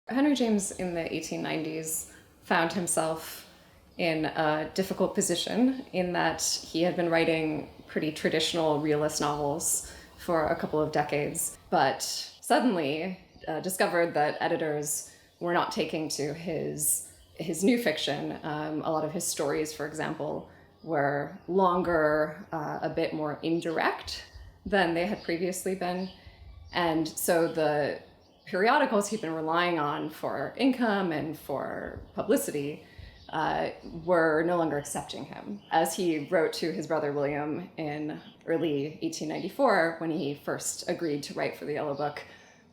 Henry James in the 1890s found himself in a difficult position in that he had been writing pretty traditional realist novels for a couple of decades, but suddenly discovered that editors were not taking to his new fiction. A lot of his stories, for example, were longer, a bit more indirect than they had previously been. And so the periodicals he'd been relying on for income and for publicity were no longer accepting him. As he wrote to his brother William in early 1894, when he first agreed to write for the Yellow Book,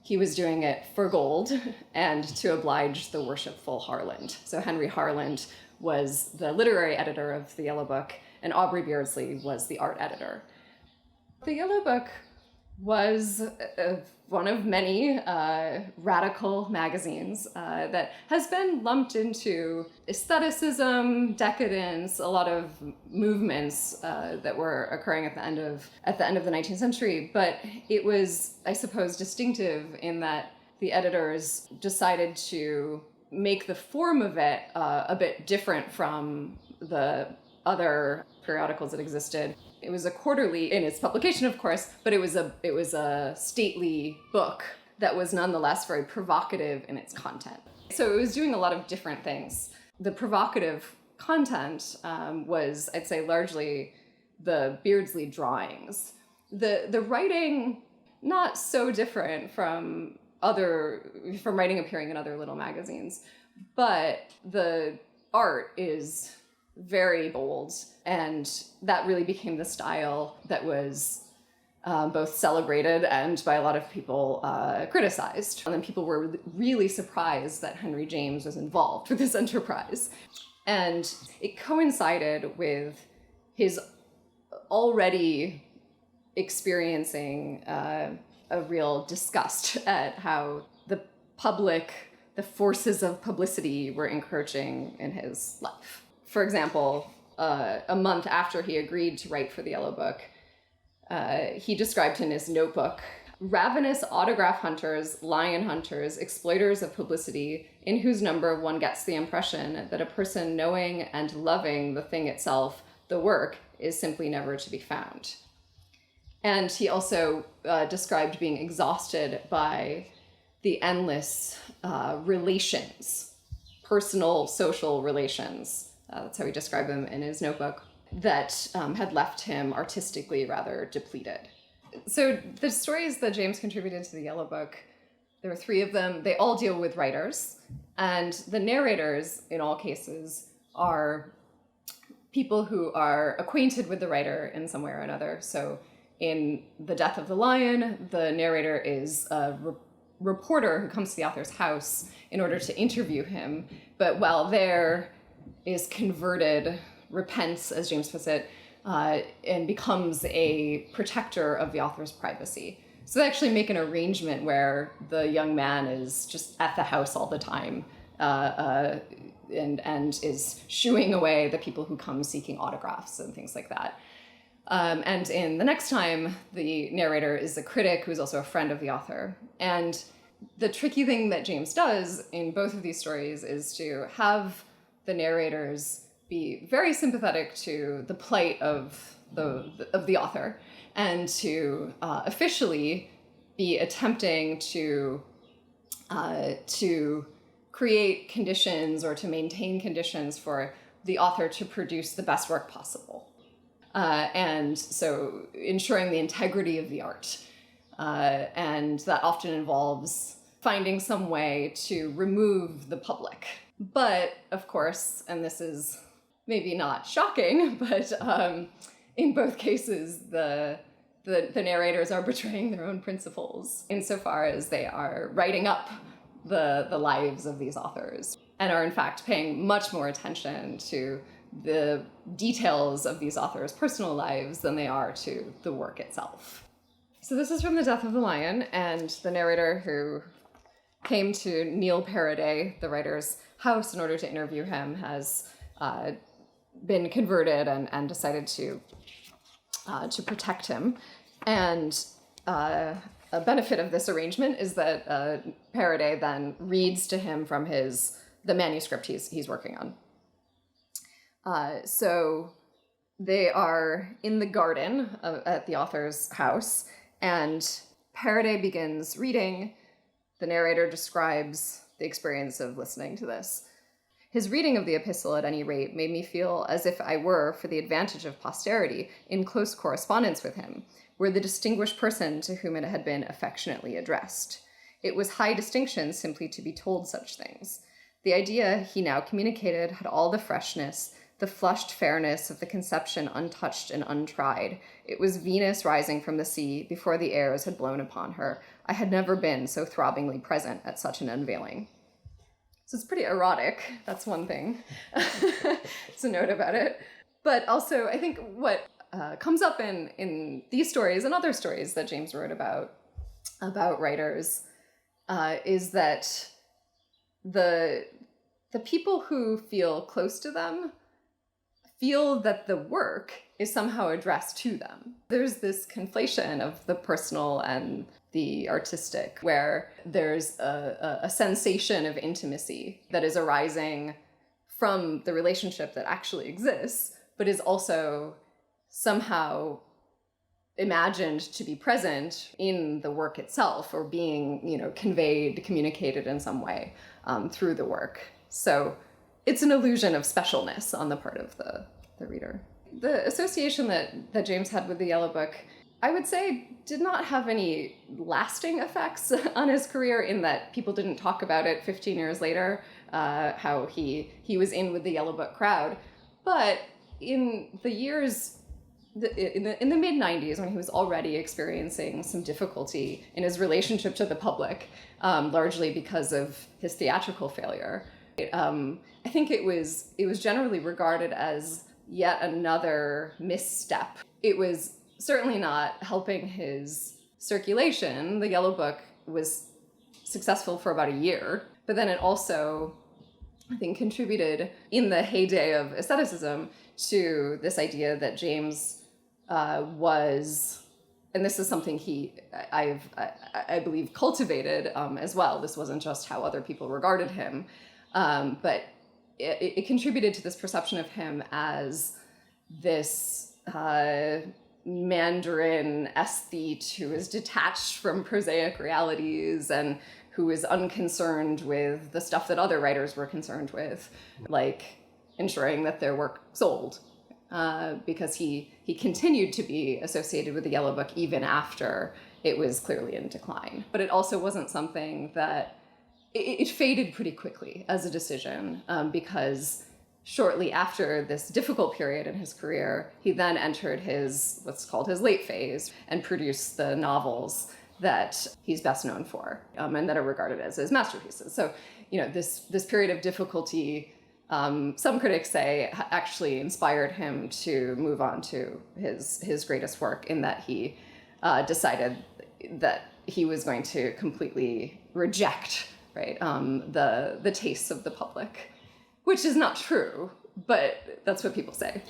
he was doing it for gold and to oblige the worshipful Harland. So Henry Harland was the literary editor of the Yellow Book, and Aubrey Beardsley was the art editor. The Yellow Book was one of many radical magazines that has been lumped into aestheticism, decadence, a lot of movements that were occurring at the end of the 19th century. But it was, I suppose, distinctive in that the editors decided to make the form of it a bit different from the other periodicals that existed. It was a quarterly in its publication, of course, but it was a stately book that was nonetheless very provocative in its content. So it was doing a lot of different things. The provocative content was, I'd say, largely the Beardsley drawings. The writing, not so different from writing appearing in other little magazines, but the art is very bold, and that really became the style that was both celebrated and by a lot of people criticized. And then people were really surprised that Henry James was involved with this enterprise. And it coincided with his already experiencing a real disgust at how the forces of publicity were encroaching in his life. For example, a month after he agreed to write for the Yellow Book, he described in his notebook, "Ravenous autograph hunters, lion hunters, exploiters of publicity, in whose number one gets the impression that a person knowing and loving the thing itself, the work, is simply never to be found." And he also described being exhausted by the endless relations, personal, social relations, that's how he described them in his notebook, that had left him artistically rather depleted. So the stories that James contributed to the Yellow Book, there were 3 of them. They all deal with writers, and the narrators, in all cases, are people who are acquainted with the writer in some way or another. So in The Death of the Lion, the narrator is a reporter who comes to the author's house in order to interview him, but while there is converted, repents, as James puts it, and becomes a protector of the author's privacy. So they actually make an arrangement where the young man is just at the house all the time and is shooing away the people who come seeking autographs and things like that. And in The Next Time, the narrator is a critic who's also a friend of the author. And the tricky thing that James does in both of these stories is to have the narrators be very sympathetic to the plight of the author, and to officially be attempting to create conditions or to maintain conditions for the author to produce the best work possible. And so ensuring the integrity of the art. And that often involves finding some way to remove the public. But, of course, and this is maybe not shocking, but in both cases, the narrators are betraying their own principles insofar as they are writing up the lives of these authors and are, in fact, paying much more attention to the details of these authors' personal lives than they are to the work itself. So this is from The Death of the Lion, and the narrator who came to Neil Paraday, the writer's house, in order to interview him, has been converted and decided to protect him. And A benefit of this arrangement is that Faraday then reads to him from the manuscript he's working on. So they are in the garden at the author's house, and Faraday begins reading. The narrator describes the experience of listening to this. His reading of the epistle, at any rate, made me feel as if I were, for the advantage of posterity, in close correspondence with him, were the distinguished person to whom it had been affectionately addressed. It was high distinction simply to be told such things. The idea he now communicated had all the freshness, the flushed fairness of the conception untouched and untried. It was Venus rising from the sea before the airs had blown upon her. I had never been so throbbingly present at such an unveiling. So it's pretty erotic. That's one thing to note about it. But also, I think what comes up in these stories and other stories that James wrote about writers is that the people who feel close to them feel that the work is somehow addressed to them. There's this conflation of the personal and the artistic, where there's a sensation of intimacy that is arising from the relationship that actually exists, but is also somehow imagined to be present in the work itself, or being, conveyed, communicated in some way through the work. So it's an illusion of specialness on the part of the reader. The association that James had with the Yellow Book, I would say, did not have any lasting effects on his career, in that people didn't talk about it 15 years later, how he was in with the Yellow Book crowd. But in the years, in the mid-90s, when he was already experiencing some difficulty in his relationship to the public, largely because of his theatrical failure, I think it was generally regarded as yet another misstep. It was certainly not helping his circulation. The Yellow Book was successful for about a year, but then it also, I think, contributed in the heyday of aestheticism to this idea that James was, and this is something I believe, cultivated as well. This wasn't just how other people regarded him, but it contributed to this perception of him as this Mandarin aesthete who is detached from prosaic realities and who is unconcerned with the stuff that other writers were concerned with, like ensuring that their work sold, because he continued to be associated with the Yellow Book even after it was clearly in decline. But it also wasn't something that it faded pretty quickly as a decision, because shortly after this difficult period in his career, he then entered what's called his late phase, and produced the novels that he's best known for, and that are regarded as his masterpieces. So, this period of difficulty, some critics say, actually inspired him to move on to his greatest work, in that he decided that he was going to completely reject, right, the tastes of the public, which is not true, but that's what people say.